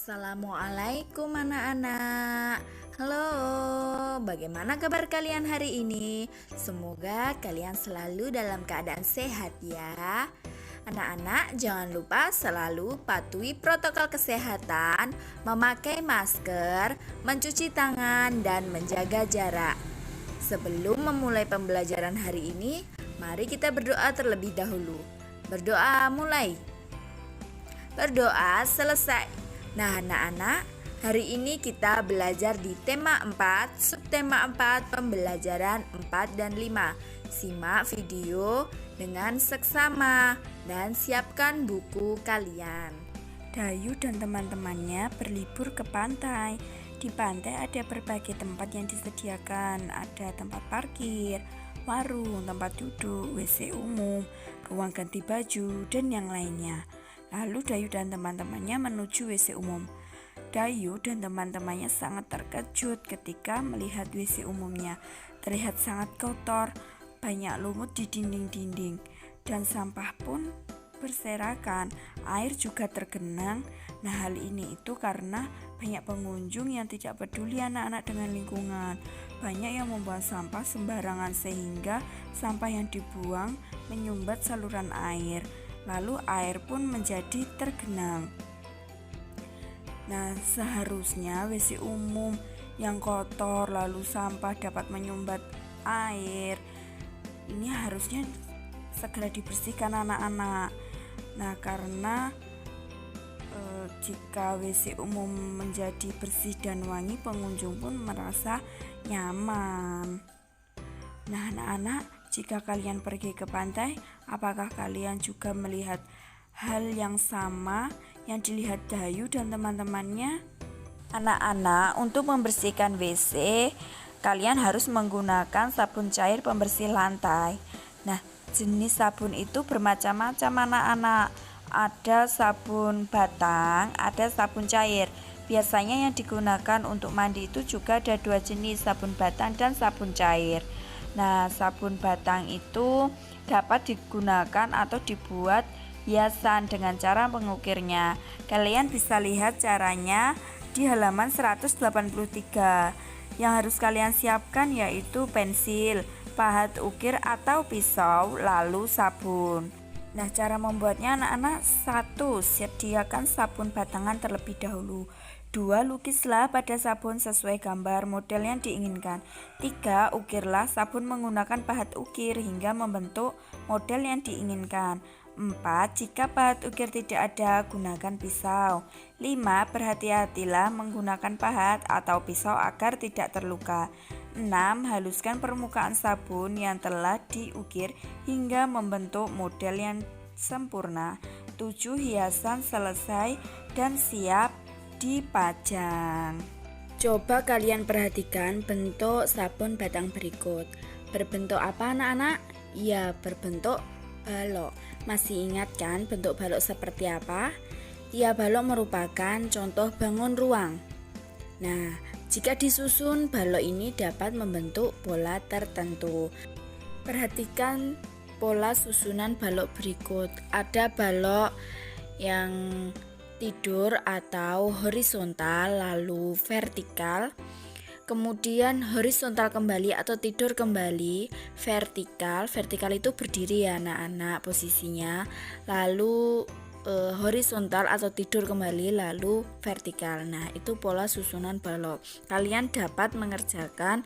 Assalamualaikum anak-anak. Halo, bagaimana kabar kalian hari ini? Semoga kalian selalu dalam keadaan sehat ya. Anak-anak, jangan lupa selalu patuhi protokol kesehatan, memakai masker, mencuci tangan, dan menjaga jarak. Sebelum memulai pembelajaran hari ini, mari kita berdoa terlebih dahulu. Berdoa mulai. Berdoa selesai. Nah, anak-anak, hari ini kita belajar di tema 4, subtema 4, pembelajaran 4 dan 5. Simak video dengan seksama dan siapkan buku kalian. Dayu dan teman-temannya berlibur ke pantai. Di pantai ada berbagai tempat yang disediakan. Ada tempat parkir, warung, tempat duduk, WC umum, ruang ganti baju, dan yang lainnya. Lalu Dayu dan teman-temannya menuju WC umum. Dayu dan teman-temannya sangat terkejut ketika melihat WC umumnya. Terlihat sangat kotor, banyak lumut di dinding-dinding, dan sampah pun berserakan. Air juga tergenang. Nah, hal ini itu karena banyak pengunjung yang tidak peduli anak-anak dengan lingkungan. Banyak yang membuang sampah sembarangan sehingga sampah yang dibuang menyumbat saluran air. Lalu air pun menjadi tergenang. Nah, seharusnya WC umum yang kotor lalu sampah dapat menyumbat air ini harusnya segera dibersihkan anak-anak. Nah, karena jika WC umum menjadi bersih dan wangi, pengunjung pun merasa nyaman. Nah, anak-anak, jika kalian pergi ke pantai, apakah kalian juga melihat hal yang sama yang dilihat Dayu dan teman-temannya? Anak-anak, untuk membersihkan WC, kalian harus menggunakan sabun cair pembersih lantai. Nah, jenis sabun itu bermacam-macam anak-anak. Ada sabun batang, ada sabun cair. Biasanya yang digunakan untuk mandi itu juga ada dua jenis, sabun batang dan sabun cair. Nah, sabun batang itu dapat digunakan atau dibuat hiasan dengan cara mengukirnya. Kalian bisa lihat caranya di halaman 183. Yang harus kalian siapkan yaitu pensil, pahat ukir atau pisau, lalu sabun. Nah, cara membuatnya anak-anak: 1. Sediakan sabun batangan terlebih dahulu. 2. Lukislah pada sabun sesuai gambar model yang diinginkan. 3. Ukirlah sabun menggunakan pahat ukir hingga membentuk model yang diinginkan. 4. Jika pahat ukir tidak ada, gunakan pisau. 5. Berhati-hatilah menggunakan pahat atau pisau agar tidak terluka. 6. Haluskan permukaan sabun yang telah diukir hingga membentuk model yang sempurna. 7. Hiasan selesai dan siap dipajang. Coba kalian perhatikan bentuk sabun batang berikut. Berbentuk apa anak-anak? Ya, berbentuk balok. Masih ingat kan bentuk balok seperti apa? Ya, balok merupakan contoh bangun ruang. Nah, jika disusun, balok ini dapat membentuk pola tertentu. Perhatikan pola susunan balok berikut. Ada balok yang tidur atau horizontal, lalu vertikal, kemudian horizontal kembali atau tidur kembali, vertikal itu berdiri ya anak-anak posisinya, lalu horizontal atau tidur kembali, lalu vertikal. Nah, itu pola susunan balok. Kalian dapat mengerjakan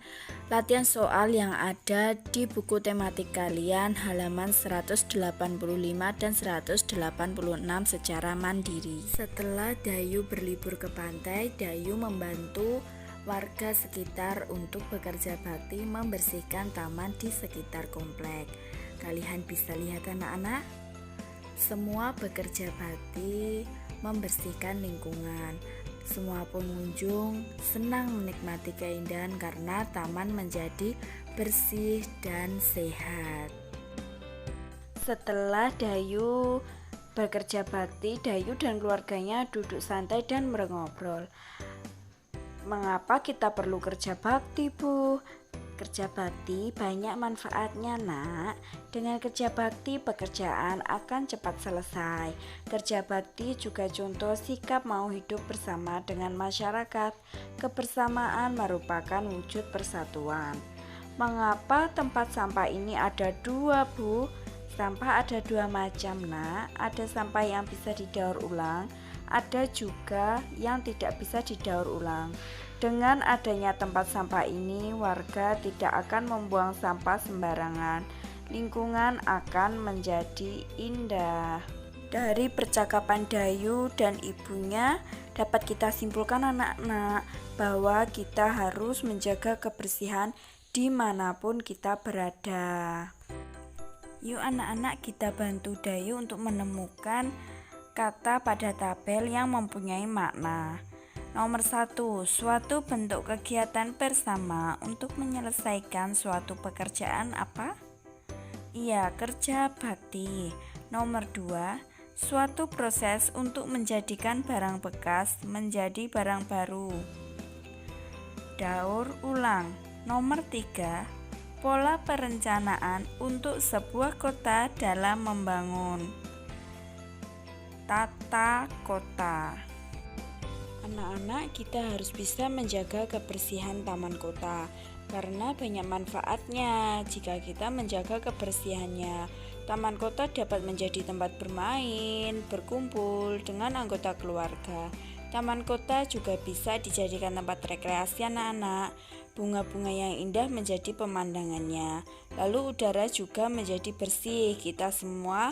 latihan soal yang ada di buku tematik kalian halaman 185 dan 186 secara mandiri. Setelah Dayu berlibur ke pantai, Dayu membantu warga sekitar untuk bekerja bakti membersihkan taman di sekitar komplek. Kalian bisa lihat anak-anak, semua bekerja bakti membersihkan lingkungan. Semua pengunjung senang menikmati keindahan karena taman menjadi bersih dan sehat. Setelah Dayu bekerja bakti, Dayu dan keluarganya duduk santai dan mengobrol. Mengapa kita perlu kerja bakti, Bu? Kerja bakti banyak manfaatnya, Nak. Dengan kerja bakti, pekerjaan akan cepat selesai. Kerja bakti juga contoh sikap mau hidup bersama dengan masyarakat. Kebersamaan merupakan wujud persatuan. Mengapa tempat sampah ini ada dua, Bu? Sampah ada dua macam, Nak. Ada sampah yang bisa didaur ulang, ada juga yang tidak bisa didaur ulang. Dengan adanya tempat sampah ini, warga tidak akan membuang sampah sembarangan. Lingkungan akan menjadi indah. Dari percakapan Dayu dan ibunya, dapat kita simpulkan anak-anak bahwa kita harus menjaga kebersihan dimanapun kita berada. Yuk anak-anak, kita bantu Dayu untuk menemukan kata pada tabel yang mempunyai makna. Nomor 1, suatu bentuk kegiatan bersama untuk menyelesaikan suatu pekerjaan apa? Iya, kerja bakti. Nomor 2, suatu proses untuk menjadikan barang bekas menjadi barang baru. Daur ulang. Nomor 3, pola perencanaan untuk sebuah kota dalam membangun. Tata kota. Anak-anak, kita harus bisa menjaga kebersihan taman kota karena banyak manfaatnya. Jika kita menjaga kebersihannya, taman kota dapat menjadi tempat bermain, berkumpul dengan anggota keluarga. Taman kota juga bisa dijadikan tempat rekreasi anak-anak. Bunga-bunga yang indah menjadi pemandangannya. Lalu udara juga menjadi bersih. Kita semua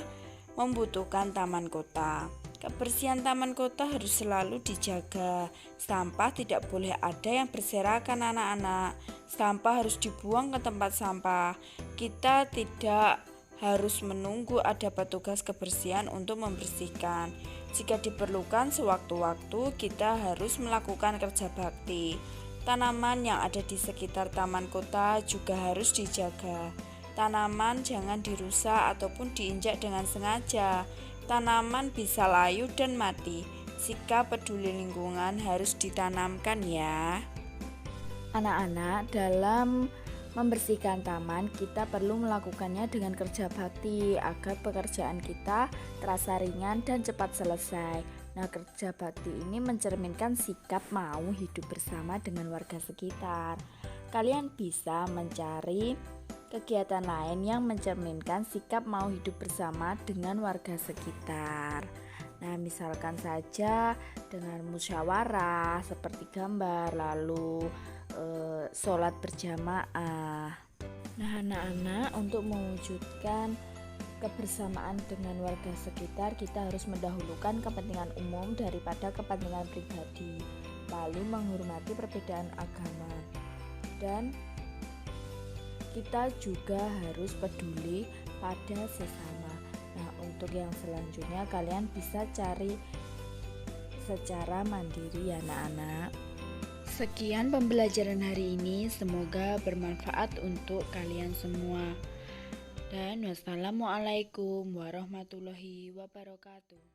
membutuhkan taman kota. Kebersihan taman kota harus selalu dijaga. Sampah tidak boleh ada yang berserakan anak-anak. Sampah harus dibuang ke tempat sampah. Kita tidak harus menunggu ada petugas kebersihan untuk membersihkan. Jika diperlukan sewaktu-waktu, kita harus melakukan kerja bakti. Tanaman yang ada di sekitar taman kota juga harus dijaga. Tanaman jangan dirusak ataupun diinjak dengan sengaja. Tanaman bisa layu dan mati. Sikap peduli lingkungan harus ditanamkan ya. Anak-anak, dalam membersihkan taman, kita perlu melakukannya dengan kerja bakti agar pekerjaan kita terasa ringan dan cepat selesai. Nah, kerja bakti ini mencerminkan sikap mau hidup bersama dengan warga sekitar. Kalian bisa mencari kegiatan lain yang mencerminkan sikap mau hidup bersama dengan warga sekitar. Nah, misalkan saja dengan musyawarah seperti gambar, lalu sholat berjamaah. Nah, anak-anak, untuk mewujudkan kebersamaan dengan warga sekitar, kita harus mendahulukan kepentingan umum daripada kepentingan pribadi, lalu menghormati perbedaan agama, dan kita juga harus peduli pada sesama. Nah, untuk yang selanjutnya kalian bisa cari secara mandiri ya anak-anak. Sekian pembelajaran hari ini, semoga bermanfaat untuk kalian semua. Dan wassalamualaikum warahmatullahi wabarakatuh.